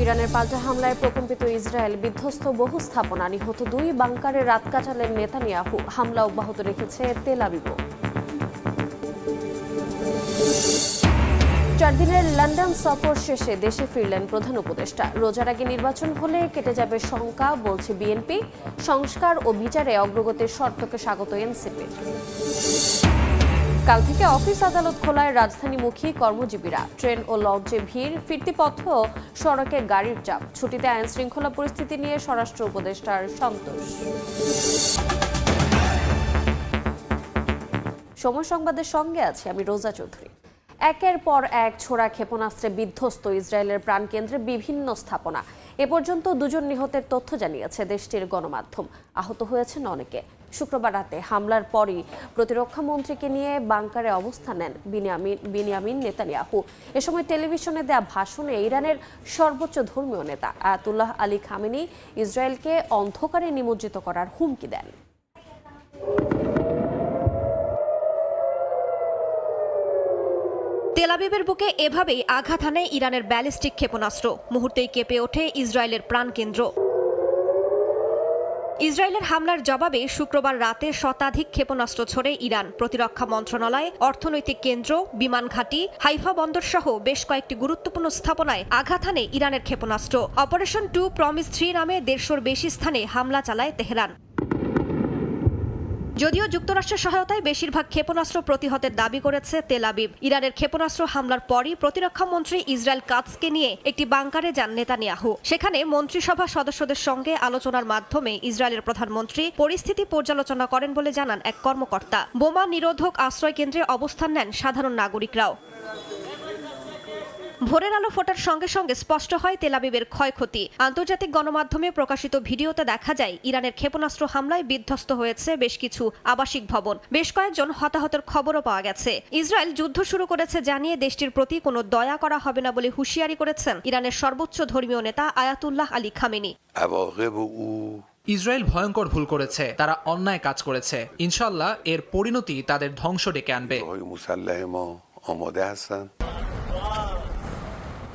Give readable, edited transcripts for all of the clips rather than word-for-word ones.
ইরানের পাল্টা হামলায় প্রকম্পিত ইসরায়েল, বিধ্বস্ত বহু স্থাপনা, নিহত 2 বাংকারে রাত কাটালেন নেতানিয়াহু। হামলা অব্যাহত রেখেছে তেল আবিবও। 4 দিনের লন্ডন সফর শেষে দেশে ফিরলেন প্রধান উপদেষ্টা। রোজার আগে নির্বাচন হলে কেটে যাবে শঙ্কা, বলছে বিএনপি। সংস্কার ও বিচারে অগ্রগতির শর্তকে স্বাগত এনসিপির। কাল থেকে অফিস আদালত খোলায় রাজধানীমুখী কর্মজীবীরা। ট্রেন ও লঞ্চে ভিড়, ফিরতি পথেও সড়কে গাড়ির চাপ। ছুটিতে আইন শৃঙ্খলা পরিস্থিতি নিয়ে স্বরাষ্ট্র উপদেষ্টার সন্তোষ। সময় সংবাদের সঙ্গে আছে আমি রোজা চৌধুরী। একের পর এক ছোড়া ক্ষেপণাস্ত্রে বিধ্বস্ত ইসরায়েলের প্রাণকেন্দ্রে বিভিন্ন স্থাপনা। এ পর্যন্ত 2 জন নিহতের তথ্য জানিয়েছে দেশটির গণমাধ্যম। আহত হয়েছেন অনেকে। শুক্রবার রাতে হামলার পরই প্রতিরক্ষা মন্ত্রীকে নিয়ে বাংকারে অবস্থান নেন বিনিয়ামিন নেতানিয়াহু। এ সময় টেলিভিশনে দেয়া ভাষণে ইরানের সর্বোচ্চ ধর্মীয় নেতা আয়াতুল্লাহ আলী খামেনি ইসরায়েলকে অন্ধকারে নিমজ্জিত করার হুমকি দেন। তেল আবিবের বুকে এভাবেই আঘাত হানে ইরানের ব্যালিস্টিক ক্ষেপণাস্ত্র। মুহূর্তেই কেঁপে ওঠে ইসরায়েলের প্রাণকেন্দ্র। ইসরায়েলের হামলার জবাবে শুক্রবার রাতে শতাধিক ক্ষেপণাস্ত্র ছড়ে ইরান। প্রতিরক্ষা মন্ত্রণালয়, অর্থনৈতিক কেন্দ্র, বিমান ঘাঁটি, হাইফা বন্দর সহ বেশ কয়েকটি গুরুত্বপূর্ণ স্থাপনায় আঘাত হানে ইরানের ক্ষেপণাস্ত্র। অপারেশন 2 প্রমিস 3 নামে 150-র বেশি স্থানে হামলা চালায় তেহরান। যদিও যুক্তরাষ্ট্রের সহায়তায় বেশিরভাগ ক্ষেপণাস্ত্র প্রতিহতের দাবি করেছে তেল আবিব। ইরানের ক্ষেপণাস্ত্র হামলার পরই প্রতিরক্ষা মন্ত্রী ইসরায়েল কাৎজকে নিয়ে একটি বাংকারে যান নেতানিয়াহু। সেখানে মন্ত্রিসভা সদস্যদের সঙ্গে আলোচনার মাধ্যমে ইসরায়েলের প্রধানমন্ত্রী পরিস্থিতি পর্যালোচনা করেন বলে জানান এক কর্মকর্তা। বোমা নিরোধক আশ্রয় কেন্দ্রে অবস্থান নেন সাধারণ নাগরিকরাও। ভোরের আলো ফোটার সঙ্গে সঙ্গে স্পষ্ট হয় তেল আবিবের ক্ষয়ক্ষতি। আন্তর্জাতিক গণমাধ্যমে প্রকাশিত ভিডিওতে দেখা যায় ইরানের ক্ষেপণাস্ত্র হামলায় বিধ্বস্ত হয়েছে বেশ কিছু আবাসিক ভবন। বেশ কয়েকজন হতাহতের খবরও পাওয়া গেছে। ইসরায়েল যুদ্ধ শুরু করেছে জানিয়ে দেশটির প্রতি কোনো দয়া করা হবে না বলে হুঁশিয়ারি করেছেন ইরানের সর্বোচ্চ ধর্মীয় নেতা আয়াতুল্লাহ আলী খামেনি। ইসরায়েল ভয়ঙ্কর ভুল করেছে, তারা অন্যায় কাজ করেছে। ইনশাআল্লাহ এর পরিণতি তাদের ধ্বংস ডেকে আনবে।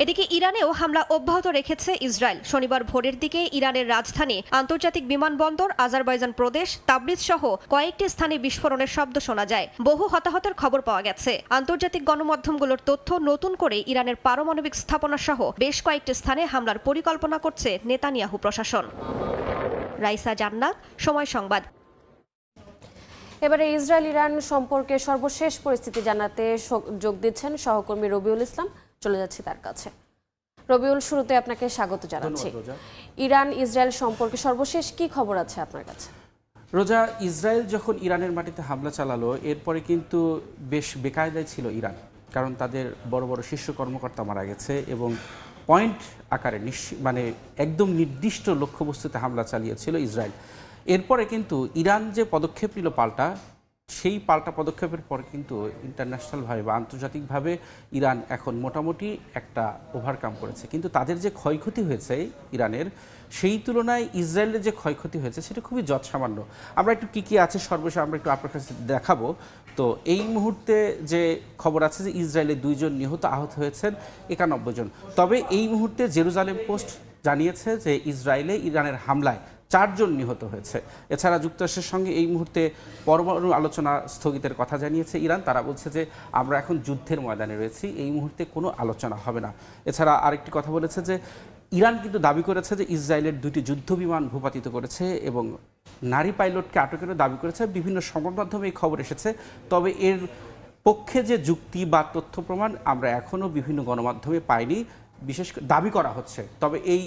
এদিকে ইরানেও হামলা অব্যাহত রেখেছে ইসরায়েল। শনিবার ভোরের দিকে ইরানের রাজধানী আন্তর্জাতিক বিমানবন্দর, আজারবাইজান প্রদেশ, তাবরিজ সহ কয়েকটি স্থানে বিস্ফোরণের শব্দ শোনা যায়। বহু হতাহতের খবর পাওয়া গেছে। আন্তর্জাতিক গণমাধ্যমগুলোর তথ্য, নতুন করে ইরানের পারমাণবিক স্থাপনা সহ বেশ কয়েকটি স্থানে হামলার পরিকল্পনা করছে নেতানিয়াহু প্রশাসন। রাইসা জান্নাত, সময় সংবাদ। এবারে ইসরায়েল ইরান সম্পর্কে সর্বশেষ পরিস্থিতি জানাতে যোগ দিচ্ছেন সহকর্মী রবিউল ইসলাম। চলে যাচ্ছি তার কাছে। রবিউল, শুরুতে আপনাকে স্বাগত জানাচ্ছি। ইরান ইসরায়েল সম্পর্কে সর্বশেষ কি খবর আছে আপনার কাছে? রোজা, ইসরায়েল যখন ইরানের মাটিতে হামলা চালালো, এরপরে কিন্তু বেশ বেকায়দায় ছিল ইরান। কারণ তাদের বড় বড় শীর্ষ কর্মকর্তা মারা গেছে এবং পয়েন্ট আকারে মানে একদম নির্দিষ্ট লক্ষ্যবস্তুতে হামলা চালিয়েছিল ইসরায়েল। এরপরে কিন্তু ইরান যে পদক্ষেপ নিল পাল্টা, সেই পাল্টা পদক্ষেপের পর কিন্তু ইন্টারন্যাশনালভাবে বা আন্তর্জাতিকভাবে ইরান এখন মোটামুটি একটা ওভারকাম করেছে। কিন্তু তাদের যে ক্ষয়ক্ষতি হয়েছে ইরানের, সেই তুলনায় ইসরায়েলের যে ক্ষয়ক্ষতি হয়েছে সেটা খুবই যৎসামান্য। আমরা একটু কী আছে সর্বশেষ আমরা একটু আপনার কাছে দেখাবো। তো এই মুহূর্তে যে খবর আছে যে ইসরায়েলের 2 জন নিহত, আহত হয়েছেন 91 জন। তবে এই মুহূর্তে জেরুজালেম পোস্ট জানিয়েছে যে ইসরায়েলে ইরানের হামলায় 4 জন নিহত হয়েছে। এছাড়া যুক্তরাষ্ট্রের সঙ্গে এই মুহূর্তে পরমাণু আলোচনা স্থগিতের কথা জানিয়েছে ইরান। তারা বলছে যে আমরা এখন যুদ্ধের ময়দানে রয়েছি, এই মুহূর্তে কোনো আলোচনা হবে না। এছাড়া আরেকটি কথা বলেছে যে ইরান কিন্তু দাবি করেছে যে ইসরায়েলের 2টি যুদ্ধবিমান ভূপাতিত করেছে এবং নারী পাইলটকে আটকেরও দাবি করেছে। বিভিন্ন সংবাদ মাধ্যমে এই খবর এসেছে। তবে এর পক্ষে যে যুক্তি বা তথ্য প্রমাণ আমরা এখনও বিভিন্ন গণমাধ্যমে পাইনি। বিশেষ দাবি করা হচ্ছে, তবে এই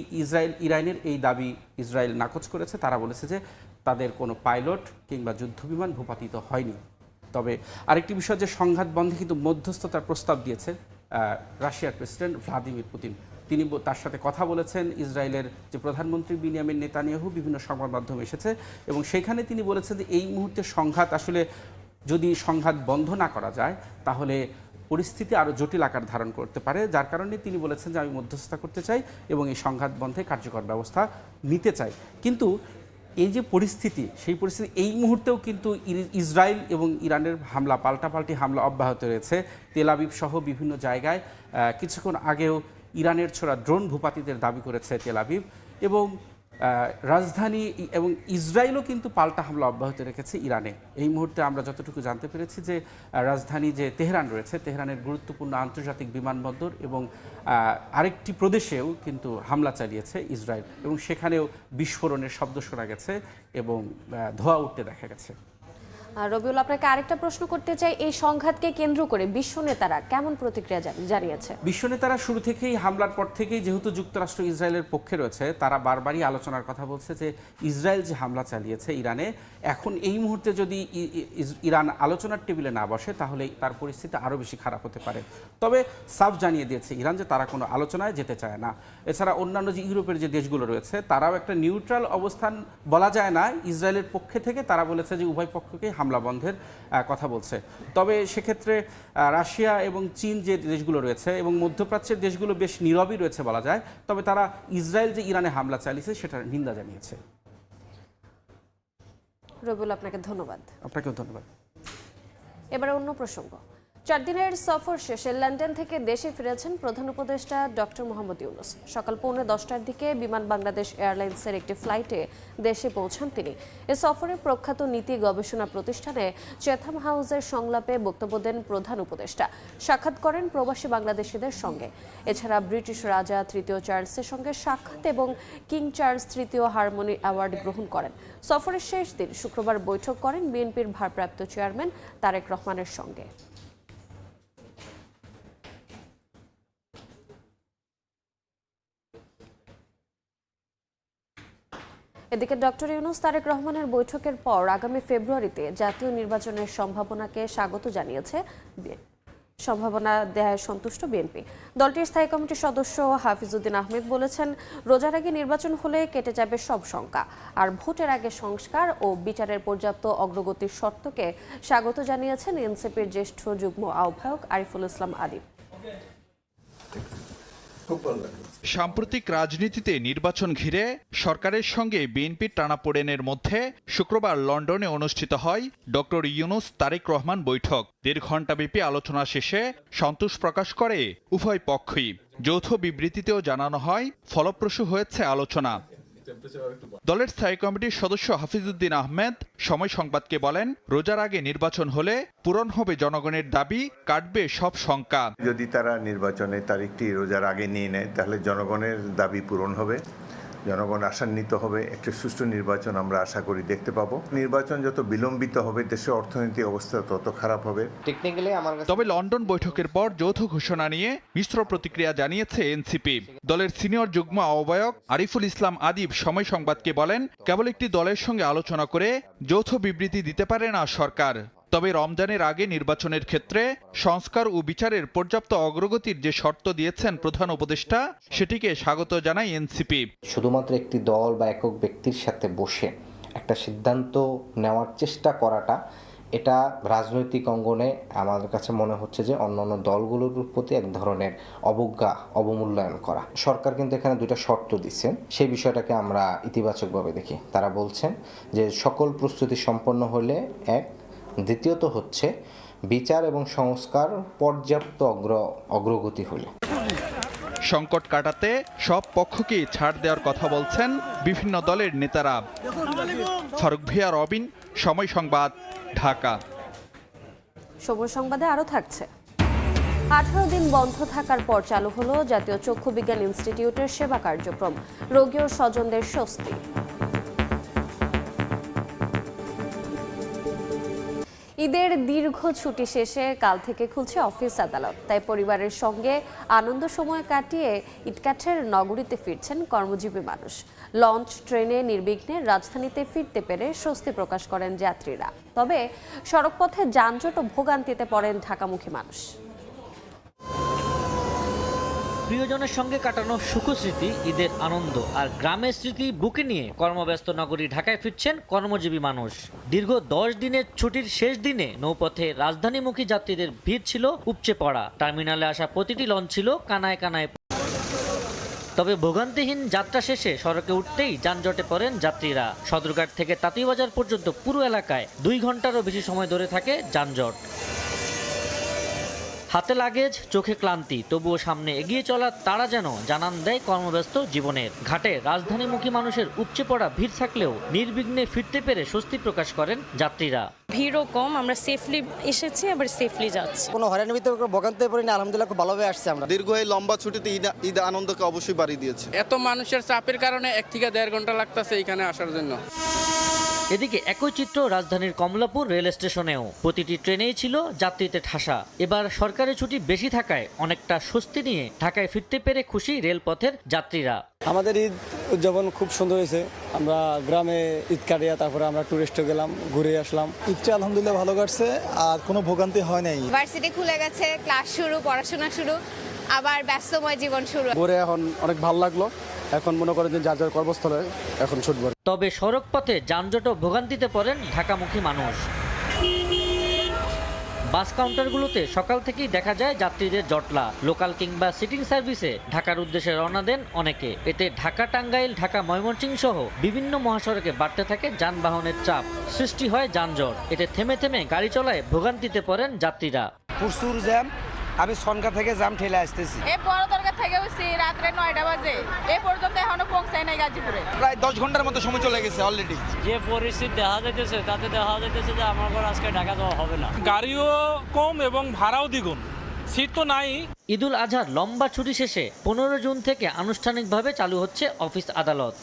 ইরানের এই দাবি ইসরায়েল নাকচ করেছে। তারা বলেছে যে তাদের কোনো পাইলট কিংবা যুদ্ধবিমান ভূপাতিত হয়নি। তবে আরেকটি বিষয়, যে সংঘাত বন্ধে কিন্তু মধ্যস্থতার প্রস্তাব দিয়েছে রাশিয়ার প্রেসিডেন্ট ভ্লাদিমির পুতিন। তিনি তার সাথে কথা বলেছেন। ইসরায়েলের যে প্রধানমন্ত্রী বিনিয়ামিন নেতানিয়াহু বিভিন্ন সংবাদ মাধ্যমে এসেছে এবং সেখানে তিনি বলেছেন যে এই মুহূর্তে সংঘাত আসলে যদি সংঘাত বন্ধ না করা যায় তাহলে পরিস্থিতি আরও জটিল আকার ধারণ করতে পারে। যার কারণে তিনি বলেছেন যে আমি মধ্যস্থতা করতে চাই এবং এই সংঘাত বন্ধে কার্যকর ব্যবস্থা নিতে চাই। কিন্তু এই যে পরিস্থিতি, সেই পরিস্থিতি এই মুহূর্তেও কিন্তু ইসরায়েল এবং ইরানের পাল্টাপাল্টি হামলা অব্যাহত রয়েছে। তেল আবিব সহ বিভিন্ন জায়গায় কিছুক্ষণ আগেও ইরানের ছোড়া ড্রোন ভূপাতিতের দাবি করেছে তেল আবিব এবং রাজধানী এবং ইসরায়েলও কিন্তু পাল্টা হামলা অব্যাহত রেখেছে ইরানে। এই মুহূর্তে আমরা যতটুকু জানতে পেরেছি যে রাজধানী যে তেহরান রয়েছে, তেহরানের গুরুত্বপূর্ণ আন্তর্জাতিক বিমানবন্দর এবং আরেকটি প্রদেশেও কিন্তু হামলা চালিয়েছে ইসরায়েল এবং সেখানেও বিস্ফোরণের শব্দ শোনা গেছে এবং ধোঁয়া উঠতে দেখা গেছে। রবিউল, আপনাকে আরেকটা প্রশ্ন করতে চাই, এই সংঘাতকে কেন্দ্র করে বিশ্ব নেতারা কেমন প্রতিক্রিয়া জানিয়েছে? বিশ্ব নেতারা শুরু থেকেই হামলার পর থেকেই যেহেতু যুক্তরাষ্ট্র ইসরায়েলের পক্ষে রয়েছে, তারা বারবারই আলোচনার কথা বলছে যে ইসরায়েল যে হামলা চালিয়েছে ইরানে, এখন এই মুহূর্তে যদি ইরান আলোচনার টেবিলে না বসে তাহলে তার পরিস্থিতি আরও বেশি খারাপ হতে পারে। তবে সাফ জানিয়ে দিয়েছে ইরান যে তারা কোনো আলোচনায় যেতে চায় না। এছাড়া অন্যান্য যে ইউরোপের যে দেশগুলো রয়েছে তারাও একটা নিউট্রাল অবস্থান বলা যায় না, ইসরায়েলের পক্ষে থেকে তারা বলেছে যে উভয় পক্ষকেই হামলা বন্ধের কথা বলছে। তবে সেক্ষেত্রে রাশিয়া এবং চীন যে দেশগুলো রয়েছে এবং মধ্যপ্রাচ্যের দেশগুলো বেশ নীরবই রয়েছে বলা যায়, তবে তারা ইসরায়েল যে ইরানে হামলা চালিয়েছে সেটার নিন্দা জানিয়েছে। রবিউল, আপনাকে ধন্যবাদ। আপনাকেও ধন্যবাদ। এবারে অন্য প্রসঙ্গ। 4 দিনের সফর শেষে লন্ডন থেকে দেশে ফিরেছেন প্রধান উপদেষ্টা ডক্টর মোহাম্মদ ইউনূস। সকাল 9:45টার দিকে বিমান বাংলাদেশ এয়ারলাইন্সের একটি ফ্লাইটে দেশে পৌঁছান তিনি। এ সফরে প্রখ্যাত নীতি গবেষণা প্রতিষ্ঠানে চেথাম হাউসের সংলাপে বক্তব্য দেন প্রধান উপদেষ্টা। সাক্ষাৎ করেন প্রবাসী বাংলাদেশিদের সঙ্গে। এছাড়া ব্রিটিশ রাজা তৃতীয় চার্লসের সঙ্গে সাক্ষাৎ এবং কিং চার্লস তৃতীয় হারমোনি অ্যাওয়ার্ড গ্রহণ করেন। সফরের শেষ দিন শুক্রবার বৈঠক করেন বিএনপির ভারপ্রাপ্ত চেয়ারম্যান তারেক রহমানের সঙ্গে। এদিকে ডক্টর ইউনূস তারেক রহমানের বৈঠকের পর আগামী ফেব্রুয়ারিতে জাতীয় নির্বাচনের সম্ভাবনাকে স্বাগত জানিয়েছে। সম্ভাবনা দেয়ায় সন্তুষ্ট বিএনপি। দলটির স্থায়ী কমিটির সদস্য হাফিজউদ্দিন আহমেদ বলেছেন, রোজার আগে নির্বাচন হলে কেটে যাবে সব শঙ্কা, আর ভোটের আগে সংস্কার ও বিচারের পর্যাপ্ত অগ্রগতির শর্তকে স্বাগত জানিয়েছেন এনসিপির জ্যেষ্ঠ যুগ্ম আহ্বায়ক আরিফুল ইসলাম আদিব। সাম্প্রতিক রাজনীতিতে নির্বাচন ঘিরে সরকারের সঙ্গে বিএনপির টানাপোড়েনের মধ্যে শুক্রবার লন্ডনে অনুষ্ঠিত হয় ডক্টর ইউনূস তারেক রহমান বৈঠক। 1.5 ঘণ্টাব্যাপী আলোচনা শেষে সন্তোষ প্রকাশ করে উভয় পক্ষই। যৌথ বিবৃতিতেও জানানো হয় ফলপ্রসূ হয়েছে আলোচনা। দলের স্থায়ী কমিটির সদস্য হাফিজউদ্দিন আহমেদ সময় সংবাদকে বলেন, রোজার আগে নির্বাচন হলে পূরণ হবে জনগণের দাবি, কাটবে সব শঙ্কা। যদি তারা নির্বাচনের তারিখটি রোজার আগে নিয়ে নেয় তাহলে জনগণের দাবি পূরণ হবে, জনগণ আশান্বিত হবে, একটা সুষ্ঠু নির্বাচন আমরা আশা করি দেখতে পাবো। নির্বাচন যত বিলম্বিত হবে দেশের অর্থনৈতিক অবস্থা তত খারাপ হবে। তবে লন্ডন বৈঠকের পর যৌথ ঘোষণা নিয়ে মিশ্র প্রতিক্রিয়া জানিয়েছে এনসিপি। দলের সিনিয়র যুগ্ম আহ্বায়ক আরিফুল ইসলাম আদিব সময় সংবাদকে বলেন, কেবল একটি দলের সঙ্গে আলোচনা করে যৌথ বিবৃতি দিতে পারে না সরকার। তবে রমজানের আগে নির্বাচনের ক্ষেত্রে সংস্কার ও বিচারের পর্যাপ্ত অগ্রগতির যে শর্ত দিয়েছেন প্রধান উপদেষ্টা, সেটিকে স্বাগত জানায় এনসিপি। শুধুমাত্র একটি দল বা একক ব্যক্তির সাথে বসে একটা সিদ্ধান্ত নেওয়ার চেষ্টা করাটা, এটা রাজনৈতিক অঙ্গনে আমাদের কাছে মনে হচ্ছে যে অন্যান্য দলগুলোর প্রতি এক ধরনের অবজ্ঞা, অবমূল্যায়ন করা। সরকার কিন্তু এখানে 2টা শর্ত দিচ্ছেন, সেই বিষয়টাকে আমরা ইতিবাচকভাবে দেখি। তারা বলছেন যে সকল প্রস্তুতি সম্পন্ন হলে এক, দ্বিতীয়ত হচ্ছে বিচার এবং সংস্কার পর্যাপ্ত অগ্রগতি হলে। সংকট কাটাতে সব পক্ষকেই ছাড় দেওয়ার কথা বলছেন বিভিন্ন দলের নেতারা। ফারুক ভিয়া, রবিন, সময় সংবাদ, ঢাকা। সময় সংবাদে আরও থাকছে। 18 দিন বন্ধ থাকার পর চালু হলো জাতীয় চক্ষু বিজ্ঞান ইনস্টিটিউটের সেবা কার্যক্রম। রোগী ও স্বজনদের স্বস্তি। ঈদের দীর্ঘ ছুটি শেষে কাল থেকে খুলছে অফিস আদালত, তাই পরিবারের সঙ্গে আনন্দ সময় কাটিয়ে ইটকাঠের নগরীতে ফিরছেন কর্মজীবী মানুষ। লঞ্চ, ট্রেনে নির্বিঘ্নে রাজধানীতে ফিরতে পেরে স্বস্তি প্রকাশ করেন যাত্রীরা। তবে সড়কপথে যানজট ও ভোগান্তিতে পড়েন ঢাকামুখী মানুষ। প্রিয়জনের সঙ্গে কাটানো সুখস্মৃতি, ঈদের আনন্দ আর গ্রামের স্মৃতি বুকে নিয়ে কর্মব্যস্ত নগরী ঢাকায় ফিরছেন কর্মজীবী মানুষ। দীর্ঘ 10 দিনের ছুটির শেষ দিনে নৌপথে রাজধানীমুখী যাত্রীদের ভিড় ছিল উপচে পড়া। টার্মিনালে আসা প্রতিটি লঞ্চ ছিল কানায় কানায়। তবে ভোগান্তিহীন যাত্রা শেষে সড়কে উঠতেই যানজটে পড়েন যাত্রীরা। সদরঘাট থেকে তাঁতীবাজার পর্যন্ত পুরো এলাকায় 2 ঘন্টারও বেশি সময় ধরে থাকে যানজট। হাতে লাগেজ, চোখে ক্লান্তি, তবুও সামনে এগিয়ে চলার তাড়া যেন জানান দেয় কর্মব্যস্ত জীবনের। ঘাটে রাজধানীমুখী মানুষের উপচে পড়া ভিড় থাকলেও নির্বিঘ্নে ফিরতে পেরে স্বস্তি প্রকাশ করেন যাত্রীরা। ভিড়ও কম, আমরা সেফলি এসেছি, আবার সেফলি যাচ্ছি। কোনো হয়রানির ভিতরে ভোগান্তি পড়িনি, আলহামদুলিল্লাহ খুব ভালোভাবে আসছে আমরা। দীর্ঘ এই লম্বা ছুটিতে ঈদ আনন্দকে অবশ্যই বাড়িয়ে দিয়েছে। এত মানুষের চাপের কারণে 1 থেকে 1.5 ঘন্টা লাগতেছে এখানে আসার জন্য। এদিকে একই চিত্র রাজধানীর কমলাপুর রেল স্টেশনেও। প্রতিটি ট্রেনেই ছিল যাত্রীতে ঠাসা। এবার সরকারি ছুটি বেশি থাকায় অনেকটা স্বস্তি নিয়ে ঢাকায় ফিরতে পেরে খুশি রেলপথের যাত্রীরা। আমাদের ঈদ উদযাপন খুব সুন্দর হয়েছে। আমরা গ্রামে ঈদ কাটিয়ে তারপরে আমরা টুরিস্টে গেলাম, ঘুরে আসলাম। ঈদটা আলহামদুলিল্লাহ ভালো কাটছে, আর কোনো ভোগান্তি হয় নাই। ভার্সিটি খুলে গেছে, ক্লাস শুরু, পড়াশোনা শুরু, আবার ব্যস্তময় জীবন শুরু। ঘুরে এখন অনেক ভালো লাগলো। এখন মনে করেন যে যার যার কর্মস্থলে এখন ছুটব। তবে সড়ক পথে যানজট ও ভোগান্তিতে পড়েন ঢাকামুখী মানুষ। বাস কাউন্টারগুলোতে সকাল থেকেই দেখা যায় যাত্রীদের জটলা। লোকাল কিংবা সিটিং সার্ভিসে ঢাকার উদ্দেশ্যে রওনা দেন অনেকে। এতে ঢাকা টাঙ্গাইল, ঢাকা ময়মনসিংহ সহ বিভিন্ন মহাসড়কে বাড়তে থাকে যানবাহনের চাপ। সৃষ্টি হয় যানজট। এতে থেমে থেমে গাড়ি চলায় ভোগান্তিতে পড়েন যাত্রীরা। প্রচুর জ্যাম, আমি সনকা থেকে জ্যাম ঠেলে আসতেছি। এই বড় দরকার থেকে হচ্ছে রাত্রে 9টা বাজে, এই পর্যন্ত এখনো পৌঁছায় নাই গাজীপুরে। প্রায় 10 ঘন্টার মতো সময় চলে গেছে অলরেডি। যে পরিস্থিতি দেখা যাইতেছে তাতে দেখা যাইতেছে যে আমার ঘর আজকে ঢাকা যাওয়া হবে না। গাড়িও কম এবং ভাড়াও দ্বিগুণ, সিট তো নাই। ঈদুল আজহার লম্বা ছুটি শেষে 15 জুন থেকে আনুষ্ঠানিকভাবে চালু হচ্ছে অফিস আদালত।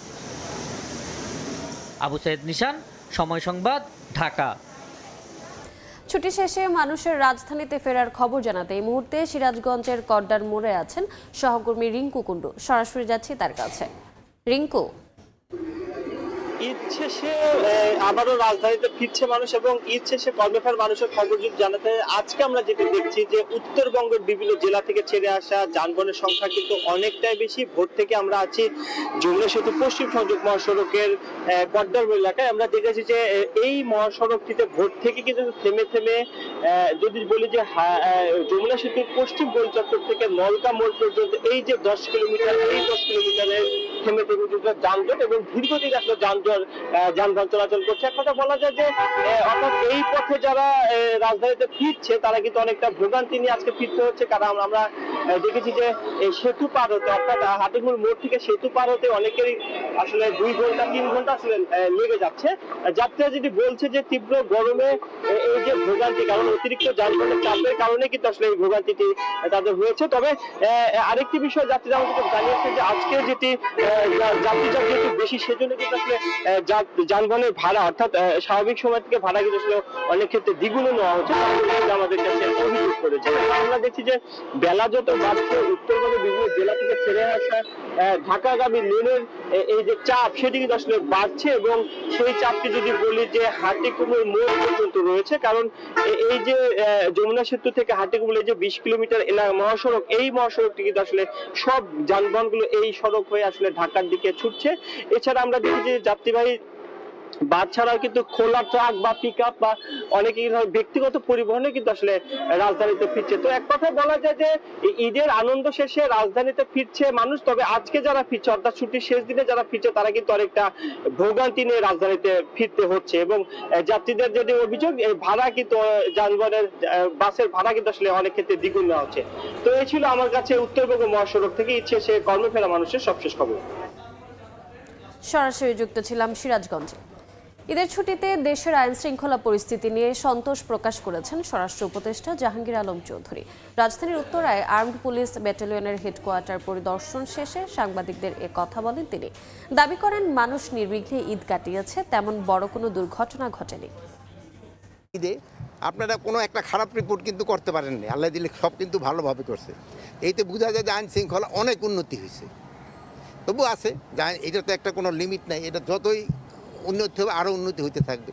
আবু সাইদ নিশান, সময় সংবাদ, ঢাকা। ছুটি শেষে মানুষের রাজধানীতে ফেরার খবর জানাতে এই মুহূর্তে সিরাজগঞ্জের কড্ডার মোড়ে আছেন সহকর্মী রিঙ্কু কুণ্ডু। সরাসরি যাচ্ছি তার কাছে। রিঙ্কু, ঈদ শেষে আবারও রাজধানীতে ফিরছে মানুষ এবং ঈদ শেষে কর্মফের মানুষের খবর যদি জানাতে আজকে আমরা যেটা দেখছি যে উত্তরবঙ্গের বিভিন্ন জেলা থেকে ছেড়ে আসা যানবাহনের সংখ্যা কিন্তু অনেকটাই বেশি। ভোর থেকে আমরা আছি যমুনা সেতু পশ্চিম সংযোগ মহাসড়কের কড্ডার এলাকায়। আমরা দেখেছি যে এই মহাসড়কটিতে ভোর থেকে কিন্তু থেমে থেমে যদি বলি যে যমুনা সেতুর পশ্চিম গোল চত্বর থেকে নলকা মোড় পর্যন্ত এই যে 10 কিলোমিটার, এই 10 কিলোমিটারের থেমে থেমে যানজট এবং দীর্ঘদিন আসলে যানবাহন চলাচল করছে। এক কথা বলা যায় যে অর্থাৎ এই পথে যারা রাজধানীতে ফিরছে তারা কিন্তু অনেকটা ভোগান্তি নিয়ে আজকে ফিরতে হচ্ছে। কারণ আমরা দেখেছি যে সেতু পার হতে, অর্থাৎ হাতিমুল মোড় থেকে সেতু পার হতে অনেকেরই আসলে 2 ঘন্টা 3 ঘন্টা আসলে লেগে যাচ্ছে। যাত্রীরা যেটি বলছে যে তীব্র গরমে এই যে ভোগান্তি, কারণ অতিরিক্ত যানবাহনের চাপের কারণে কিন্তু আসলে এই ভোগান্তিটি তাদের হয়েছে। তবে আরেকটি বিষয় যাত্রীরা আমাদেরকে জানিয়েছে যে আজকে যেটি যাত্রী চাপ যেহেতু বেশি, সেজন্য কিন্তু আসলে যানবাহনের ভাড়া অর্থাৎ স্বাভাবিক সময় থেকে ভাড়া কিন্তু আসলে অনেক ক্ষেত্রে দ্বিগুণ নেওয়া হচ্ছে, আমাদের কাছে অভিযোগ করেছে। আমরা দেখছি যে বেলা যত বাড়ছে উত্তরবঙ্গের বিভিন্ন জেলা থেকে ছেড়ে আসা ঢাকাগামী লেনের এই যে চাপ সেটি কিন্তু আসলে বাড়ছে এবং সেই চাপটি যদি বলি যে হাটিকুমুর মোড় পর্যন্ত রয়েছে। কারণ এই যে যমুনা সেতু থেকে হাটিকুমুর এই যে 20 কিলোমিটার মহাসড়ক, এই মহাসড়কটি কিন্তু আসলে সব যানবাহনগুলো এই সড়ক হয়ে আসলে ঢাকার দিকে ছুটছে। এছাড়া আমরা দেখি যে যাত্রীবাহী বাস ছাড়াও কিন্তু খোলা ট্রাক বা পিকআপ বা অনেকে ব্যক্তিগত পরিবহনে কিন্তু আসলে রাজধানীতে ফিরছে। তো এক কথা বলা যায় যে ঈদের আনন্দ শেষে রাজধানীতে ফিরছে মানুষ। তবে আজকে যারা ফিরছে অর্থাৎ ছুটির শেষ দিনে যারা ফিরছে তারা কিন্তু অনেকটা ভোগান্তি নিয়ে রাজধানীতে ফিরতে হচ্ছে এবং যাত্রীদের যেটি অভিযোগ ভাড়া কিন্তু যানবাহনের বাসের ভাড়া কিন্তু আসলে অনেক ক্ষেত্রে দ্বিগুণ নেওয়া হচ্ছে। তো এই ছিল আমার কাছে উত্তরবঙ্গ মহাসড়ক থেকে ইচ্ছে সে কর্মফেরা মানুষের সবশেষ খবর। সরাসরি যুক্ত ছিলাম সিরাজগঞ্জে। ঈদের ছুটিতে দেশের আইন শৃঙ্খলা পরিস্থিতি নিয়ে সন্তোষ প্রকাশ করেছেন স্বরাষ্ট্র উপদেষ্টা জাহাঙ্গীর আলম চৌধুরী। রাজধানীর উত্তরায় আর্মড পুলিশ ব্যাটালিয়নের হেডকোয়ার্টার পরিদর্শন শেষে সাংবাদিকদের এ কথা বলেন তিনি। দাবি করেন মানুষ নির্বিঘ্নে ঈদ কাটিয়েছে, তেমন বড় কোনো দুর্ঘটনা ঘটেনি। ঈদে আপনারা কোনো একটা খারাপ রিপোর্ট কিন্তু করতে পারেননি, আল্লাহ দিলে সব কিন্তু ভালোভাবে করছে। এইতে বোঝা যায় যে আইন শৃঙ্খলা অনেক উন্নতি হয়েছে। তবু আছে এটা তো একটা কোনো লিমিট নাই, এটা যতই উন্নতি হবে আরও উন্নতি হইতে থাকবে।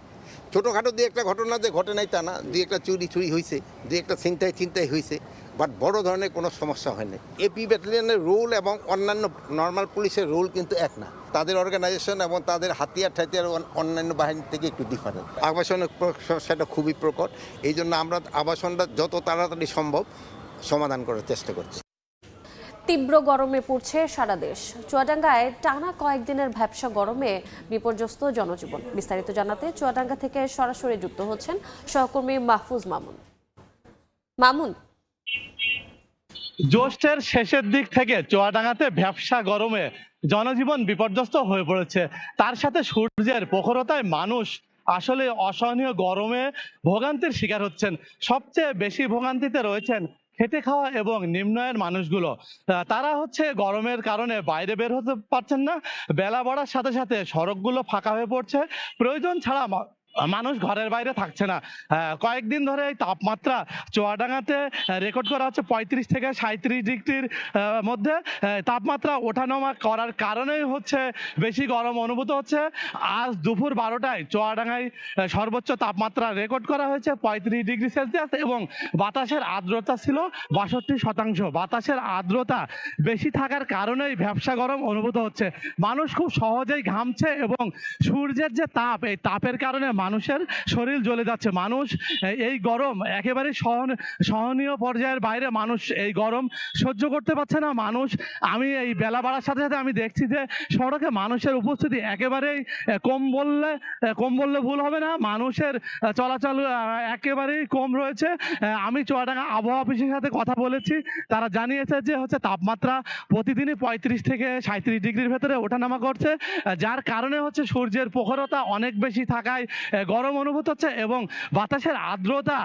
ছোটোখাটো দু একটা ঘটনা যে ঘটে নাই তা না, দু একটা চুরি হয়েছে, দু একটা ছিনতাই হয়েছে, বাট বড় ধরনের কোনো সমস্যা হয় না। এপি ব্যাটালিয়নের রোল এবং অন্যান্য নর্মাল পুলিশের রোল কিন্তু এক না, তাদের অর্গানাইজেশন এবং তাদের হাতিয়ার অন্যান্য বাহিনী থেকে একটু ডিফারেন্ট। আবাসনের সেটা খুবই প্রকট, এই জন্য আমরা আবাসনটা যত তাড়াতাড়ি সম্ভব সমাধান করার চেষ্টা করছি। তীব্র গরমে পড়ছে সারা দেশ। চুয়াডাঙ্গায় টানা কয়েকদিনের ভ্যাপসা গরমে বিপর্যস্ত জনজীবন। বিস্তারিত জানাতে চুয়াডাঙ্গা থেকে সরাসরি যুক্ত হচ্ছেন সহকর্মী মাহফুজ মামুন। জ্যৈষ্ঠের শেষের দিক থেকে চুয়াডাঙ্গাতে ভ্যাপসা গরমে জনজীবন বিপর্যস্ত হয়ে পড়েছে। তার সাথে সূর্যের প্রখরতায় মানুষ আসলে অসহনীয় গরমে ভোগান্তির শিকার হচ্ছেন। সবচেয়ে বেশি ভোগান্তিতে রয়েছেন খেটে খাওয়া এবং নিম্ন আয়ের মানুষগুলো। তারা হচ্ছে গরমের কারণে বাইরে বের হতে পারছেন না। বেলা বাড়ার সাথে সাথে সড়কগুলো ফাঁকা হয়ে পড়ছে। প্রয়োজন ছাড়া মানুষ ঘরের বাইরে থাকছে না। কয়েকদিন ধরে এই তাপমাত্রা চুয়াডাঙ্গাতে রেকর্ড করা হচ্ছে 35 থেকে 37 ডিগ্রির মধ্যে। তাপমাত্রা ওঠানামা করার কারণেই হচ্ছে বেশি গরম অনুভূত হচ্ছে। আজ দুপুর 12টায় চুয়াডাঙ্গায় সর্বোচ্চ তাপমাত্রা রেকর্ড করা হয়েছে 35 ডিগ্রি সেলসিয়াস এবং বাতাসের আর্দ্রতা ছিল 62%। বাতাসের আর্দ্রতা বেশি থাকার কারণেই ভ্যাপসা গরম অনুভূত হচ্ছে। মানুষ খুব সহজেই ঘামছে এবং সূর্যের যে তাপ, এই তাপের কারণে মানুষের শরীর জ্বলে যাচ্ছে। মানুষ এই গরম একেবারে সহনীয় পর্যায়ের বাইরে, মানুষ এই গরম সহ্য করতে পারছে না। আমি এই বেলা বাড়ার সাথে সাথে আমি দেখছি যে সড়কে মানুষের উপস্থিতি একেবারেই কম বললে ভুল হবে না। মানুষের চলাচল একেবারেই কম রয়েছে। আমি চুয়াডাঙ্গা আবহাওয়া অফিসের সাথে কথা বলেছি, তারা জানিয়েছে যে হচ্ছে তাপমাত্রা প্রতিদিনই 35 থেকে 37 ডিগ্রির ভেতরে ওঠানামা করছে, যার কারণে হচ্ছে সূর্যের প্রখরতা অনেক বেশি থাকায় গরম অনুভূত হচ্ছে এবং বাতাসের আর্দ্রতা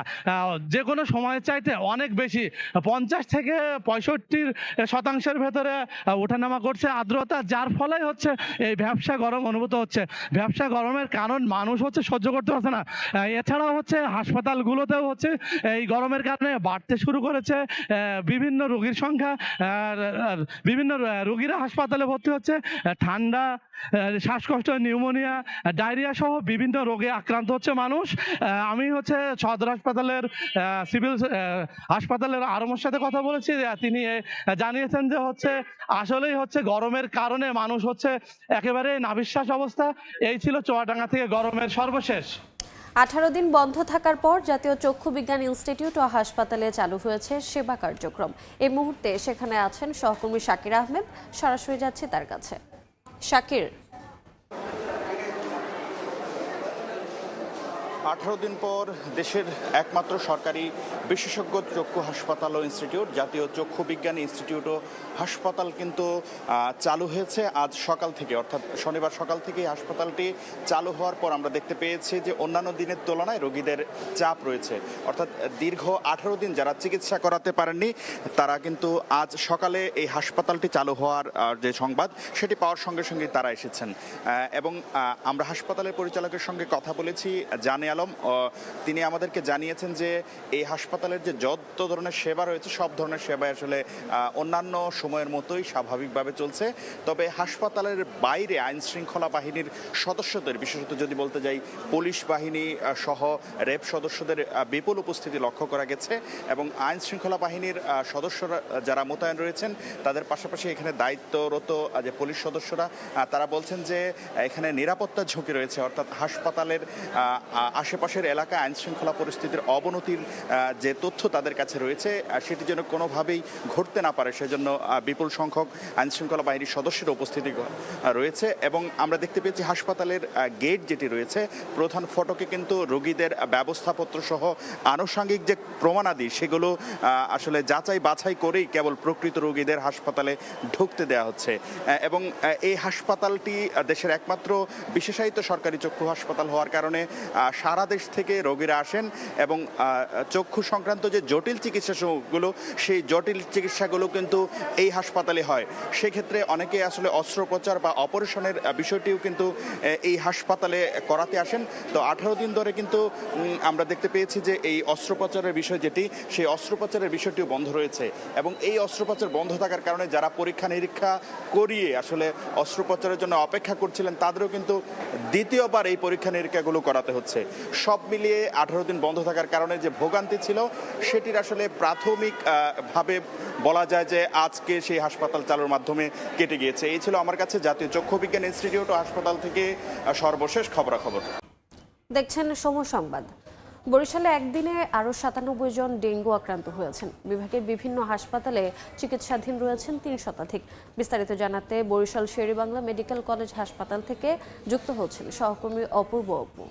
যে কোনো সময়ের চাইতে অনেক বেশি, 50 থেকে 65% ভেতরে ওঠানামা করছে আর্দ্রতা, যার ফলে হচ্ছে এই ভ্যাপসা গরম অনুভূত হচ্ছে। ভ্যাপসা গরমের কারণ মানুষ হচ্ছে সহ্য করতে পারছে না। এছাড়াও হচ্ছে হাসপাতালগুলোতেও হচ্ছে এই গরমের কারণে বাড়তে শুরু করেছে বিভিন্ন রোগীর সংখ্যা। বিভিন্ন রোগীরা হাসপাতালে ভর্তি হচ্ছে। ঠান্ডা, শ্বাসকষ্ট, নিউমোনিয়া, ডায়রিয়া সহ বিভিন্ন রোগে আক্রান্ত হচ্ছে মানুষ। আমি হচ্ছে সদর হাসপাতালের সিভিল হাসপাতালের আরমের সাথে কথা বলেছি। তিনি জানিয়েছেন যে হচ্ছে আসলেই হচ্ছে গরমের কারণে মানুষ হচ্ছে একেবারে নাভিশ্বাস অবস্থা। এই ছিল চুয়াডাঙ্গা থেকে গরমের সর্বশেষ। 18 দিন বন্ধ থাকার পর জাতীয় চক্ষু বিজ্ঞান ইনস্টিটিউট ও হাসপাতালে চালু হয়েছে সেবা কার্যক্রম। এই মুহূর্তে সেখানে আছেন সহকর্মী শাকির আহমেদ। সরাসরি যাচ্ছি তার কাছে। শাকির, 18 দিন পর দেশের একমাত্র সরকারি বিশেষজ্ঞ চক্ষু হাসপাতাল ও ইনস্টিটিউট, জাতীয় চক্ষু বিজ্ঞান ইনস্টিটিউট ও হাসপাতাল কিন্তু চালু হয়েছে আজ সকাল থেকে, অর্থাৎ শনিবার সকাল থেকে হাসপাতালটি চালু হওয়ার পর আমরা দেখতে পেয়েছি যে অন্যান্য দিনের তুলনায় রোগীদের চাপ রয়েছে। অর্থাৎ দীর্ঘ 18 দিন যারা চিকিৎসা করাতে পারেননি তারা কিন্তু আজ সকালে এই হাসপাতালটি চালু হওয়ার যে সংবাদ সেটি পাওয়ার সঙ্গে সঙ্গে তারা এসেছেন। এবং আমরা হাসপাতালের পরিচালকের সঙ্গে কথা বলেছি, জানে আলম, তিনি আমাদেরকে জানিয়েছেন যে এই হাসপাতালের যে যত ধরনের সেবা রয়েছে সব ধরনের সেবাই আসলে অন্যান্য সময়ের মতোই স্বাভাবিকভাবে চলছে। তবে হাসপাতালের বাইরে আইন শৃঙ্খলা বাহিনীর সদস্যদের, বিশেষত যদি বলতে যাই পুলিশ বাহিনী সহ র্যাব সদস্যদের বিপুল উপস্থিতি লক্ষ্য করা গেছে এবং আইন শৃঙ্খলা বাহিনীর সদস্যরা যারা মোতায়েন রয়েছেন তাদের পাশাপাশি এখানে দায়িত্বরত যে পুলিশ সদস্যরা তারা বলছেন যে এখানে নিরাপত্তা ঝুঁকি রয়েছে। অর্থাৎ হাসপাতালের আশেপাশের এলাকায় আইন শৃঙ্খলা পরিস্থিতির অবনতির যে তথ্য তাদের কাছে রয়েছে সেটি যেন কোনোভাবেই ঘটতে না পারে, সেজন্য বিপুল সংখ্যক আইন শৃঙ্খলা বাহিনীর সদস্যের উপস্থিতি রয়েছে। এবং আমরা দেখতে পেয়েছি হাসপাতালের গেট যেটি রয়েছে প্রধান ফটকে কিন্তু রোগীদের ব্যবস্থাপত্র সহ আনুষঙ্গিক যে প্রমাণাদি সেগুলো আসলে যাচাই বাছাই করেই কেবল প্রকৃত রোগীদের হাসপাতালে ঢুকতে দেওয়া হচ্ছে। এবং এই হাসপাতালটি দেশের একমাত্র বিশেষায়িত সরকারি চক্ষু হাসপাতাল হওয়ার কারণে সারা দেশ থেকে রোগীরা আসেন এবং চক্ষু সংক্রান্ত যে জটিল চিকিৎসাগুলো সেই জটিল চিকিৎসাগুলো কিন্তু এই হাসপাতালে হয়। সেক্ষেত্রে অনেকে আসলে অস্ত্রোপচার বা অপারেশনের বিষয়টিও কিন্তু এই হাসপাতালে করাতে আসেন। তো 18 দিন ধরে কিন্তু আমরা দেখতে পেয়েছি যে এই অস্ত্রোপচারের বিষয় যেটি, সেই অস্ত্রোপচারের বিষয়টিও বন্ধ রয়েছে এবং এই অস্ত্রোপচার বন্ধ থাকার কারণে যারা পরীক্ষা নিরীক্ষা করিয়ে আসলে অস্ত্রোপচারের জন্য অপেক্ষা করছিলেন তাদেরও কিন্তু দ্বিতীয়বার এই পরীক্ষা নিরীক্ষাগুলো করাতে হচ্ছে। সব মিলিয়ে 18 দিন বন্ধ থাকার কারণে যে ভোগান্তি ছিল সেটির আসলে প্রাথমিকভাবে বলা যায় যে আজকে সেই হাসপাতাল চালুর মাধ্যমে কেটে গিয়েছে। এই ছিল আমার কাছে জাতীয় চক্ষু বিজ্ঞান ইনস্টিটিউট ও হাসপাতাল থেকে সর্বশেষ খবরাখবর। দেখছেন সময় সংবাদ। বরিশালে একদিনে আরও 97 জন ডেঙ্গু আক্রান্ত হয়েছেন। বিভাগের বিভিন্ন হাসপাতালে চিকিৎসাধীন রয়েছেন 3 শতাধিক। বিস্তারিত জানাতে বরিশাল শের-ই-বাংলা মেডিকেল কলেজ হাসপাতাল থেকে যুক্ত হচ্ছেন সহকর্মী অপূর্ব অপু।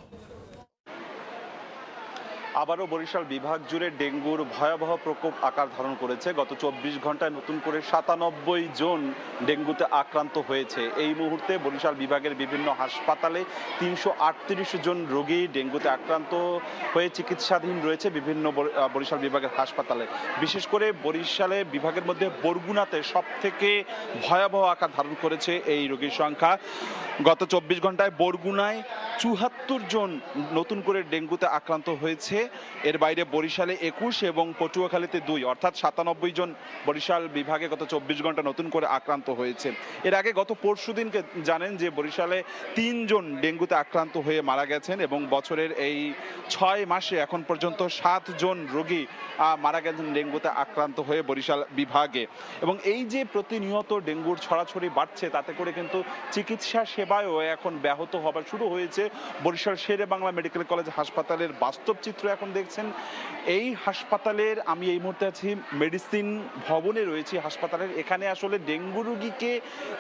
আবারও বরিশাল বিভাগ জুড়ে ডেঙ্গুর ভয়াবহ প্রকোপ আকার ধারণ করেছে। গত 24 ঘন্টায় নতুন করে 97 জন ডেঙ্গুতে আক্রান্ত হয়েছে। এই মুহূর্তে বরিশাল বিভাগের বিভিন্ন হাসপাতালে 338 জন রোগী ডেঙ্গুতে আক্রান্ত হয়ে চিকিৎসাধীন রয়েছে বিভিন্ন বরিশাল বিভাগের হাসপাতালে। বিশেষ করে বরিশালে বিভাগের মধ্যে বরগুনাতে সবথেকে ভয়াবহ আকার ধারণ করেছে এই রোগীর সংখ্যা। গত 24 ঘন্টায় বরগুনায় 74 জন নতুন করে ডেঙ্গুতে আক্রান্ত হয়েছে। এর বাইরে বরিশালে 21 এবং পটুয়াখালীতে 2, অর্থাৎ 97 জন বরিশাল বিভাগে গত 24 ঘন্টা নতুন করে আক্রান্ত হয়েছে। এর আগে গত পরশুদিনকে জানেন যে বরিশালে 3 জন ডেঙ্গুতে আক্রান্ত হয়ে মারা গেছেন এবং বছরের এই 6 মাসে এখন পর্যন্ত 7 জন রোগী মারা গেছেন ডেঙ্গুতে আক্রান্ত হয়ে বরিশাল বিভাগে। এবং এই যে প্রতিনিয়ত ডেঙ্গুর ছড়াছড়ি বাড়ছে, তাতে করে কিন্তু চিকিৎসা সেবায়ও এখন ব্যাহত হবার শুরু হয়েছে। বরিশাল শেরে বাংলা মেডিকেল কলেজ হাসপাতালের বাস্তব চিত্র এখন দেখছেন। এই হাসপাতালের আমি এই মুহূর্তে আছি মেডিসিন ভবনে রয়েছি হাসপাতালের। এখানে আসলে ডেঙ্গু রোগীকে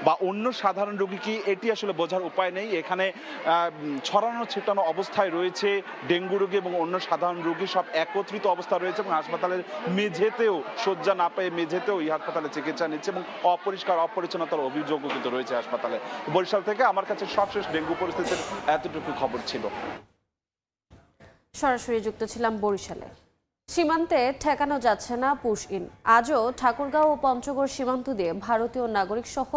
বা অন্য সাধারণ রোগীকে এটি আসলে বোঝার উপায় নেই। এখানে ছড়ানো ছিটানো অবস্থায় রয়েছে ডেঙ্গু রোগী এবং অন্য সাধারণ রোগী সব একত্রিত অবস্থা রয়েছে এবং হাসপাতালের মেঝেতেও শয্যা না পেয়ে মেঝেতেও এই হাসপাতালে চিকিৎসা নিচ্ছে এবং অপরিষ্কার অপরিচ্ছন্নতার অভিযোগও কিন্তু রয়েছে হাসপাতালে। বরিশাল থেকে আমার কাছে সবশেষ ডেঙ্গু পরিস্থিতির এতটুকু খবর ছিল। সরাসরি যুক্ত ছিলাম বরিশালে। সীমান্তে ঠেকানো যাচ্ছে না পুশ ইন। আজও ঠাকুরগাঁও ও পঞ্চগড় সীমান্ত দিয়ে ভারতীয় নাগরিক সহ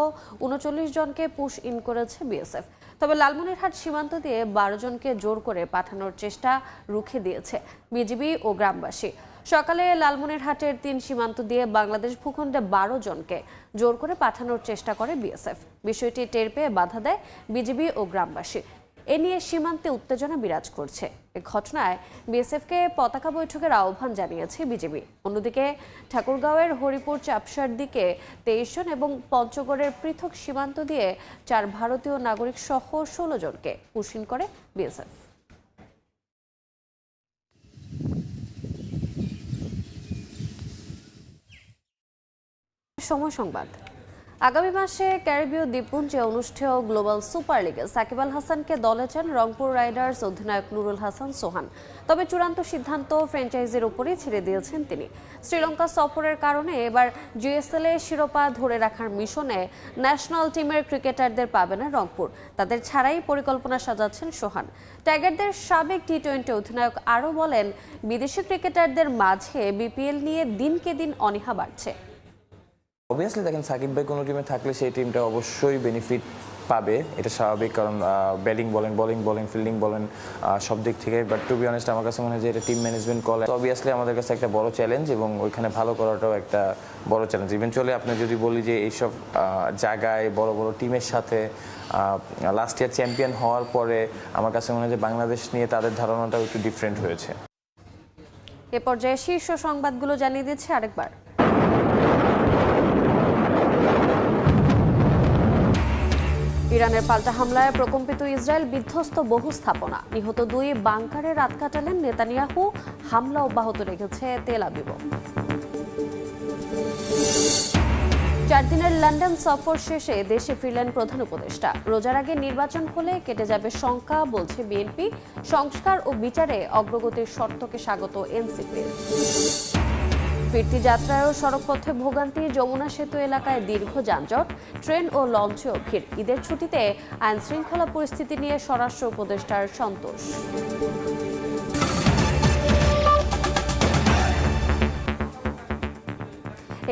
39 জনকে পুশ ইন করেছে বিএসএফ। তবে লালমনিরহাট সীমান্ত দিয়ে 12 জনকে জোর করে পাঠানোর চেষ্টা রুখে দিয়েছে বিজিবি ও গ্রামবাসী। সকালে লালমনিরহাটের 3 সীমান্ত দিয়ে বাংলাদেশ ভূখণ্ডে 12 জনকে জোর করে পাঠানোর চেষ্টা করে বিএসএফ। বিষয়টি টের পেয়ে বাধা দেয় বিজিবি ও গ্রামবাসী। এ নিয়ে সীমান্তে উত্তেজনা বিরাজ করছে। এ ঘটনায় বিএসএফকে পতাকা বৈঠকের আহ্বান জানিয়েছে বিজিবি। অন্যদিকে ঠাকুরগাঁওয়ের হরিপুর চাপসার দিকে 23 জন এবং পঞ্চগড়ের পৃথক সীমান্ত দিয়ে 4 ভারতীয় নাগরিক সহ 16 জনকে পুশিন করে বিএসএফ। সময় সংবাদ। আগামী মাসে ক্যারিবীয় দ্বীপপুঞ্জে অনুষ্ঠেয় গ্লোবাল সুপার লিগে সাকিব আল হাসানকে দলে চান রংপুর রাইডার্স অধিনায়ক নুরুল হাসান সোহান। তবে চূড়ান্ত সিদ্ধান্ত ফ্র্যাঞ্চাইজির উপরই ছেড়ে দিয়েছেন তিনি। শ্রীলঙ্কা সফরের কারণে এবার জিএসএল এ শিরোপা ধরে রাখার মিশনে ন্যাশনাল টিমের ক্রিকেটারদের পাবে না রংপুর। তাদের ছাড়াই পরিকল্পনা সাজাচ্ছেন সোহান। টাইগারদের সাবেক টি-20 অধিনায়ক আরও বলেন, বিদেশি ক্রিকেটারদের মাঝে বিপিএল নিয়ে দিনকে দিন অনীহা বাড়ছে। অবভিয়াসলি দেখেন, সাকিব ভাই কোনো টিমে থাকলে সেই টিমটা অবশ্যই বেনিফিট পাবে, এটা স্বাভাবিক। কারণ ব্যাটিং বলেন, বোলিং ফিল্ডিং বলেন, সব দিক থেকে। বাট টু বি অনেস্ট আমার কাছে মনে হয় যে এটা টিম ম্যানেজমেন্ট কল। অবভিয়াসলি আমাদের কাছে একটা বড় চ্যালেঞ্জ এবং ওইখানে ভালো করাটাও একটা বড় চ্যালেঞ্জ। ইভেনচুয়ালি আপনি যদি বলি যে এইসব জায়গায় বড় বড় টিমের সাথে লাস্ট ইয়ার চ্যাম্পিয়ন হওয়ার পরে আমার কাছে মনে হয় যে বাংলাদেশ নিয়ে তাদের ধারণাটাও একটু ডিফারেন্ট হয়েছে। এ পর্যায়ে শীর্ষ সংবাদগুলো জানিয়ে দিচ্ছে আরেকবার। ইরানের পাল্টা হামলায় প্রকম্পিত ইসরায়েল, বিধ্বস্ত বহু স্থাপনা, নিহত 2 বাংকারে রাত কাটালেন নেতানিয়াহু। হামলা অব্যাহত রেখেছে তেল আবিবও। 4 দিনের লন্ডন সফর শেষে দেশে ফিরলেন প্রধান উপদেষ্টা। রোজার আগে নির্বাচন হলে কেটে যাবে শঙ্কা, বলছে বিএনপি। সংস্কার ও বিচারে অগ্রগতির শর্তকে স্বাগত এনসিপির। ফিরতি যাত্রায়ও সড়কপথে ভোগান্তি, যমুনা সেতু এলাকায় দীর্ঘ যানজট, ট্রেন ও লঞ্চেও ভিড়। ঈদের ছুটিতে আইন শৃঙ্খলা পরিস্থিতি নিয়ে স্বরাষ্ট্র উপদেষ্টার সন্তোষ।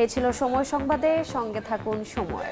এই ছিল সময় সংবাদে, সঙ্গে থাকুন সময়।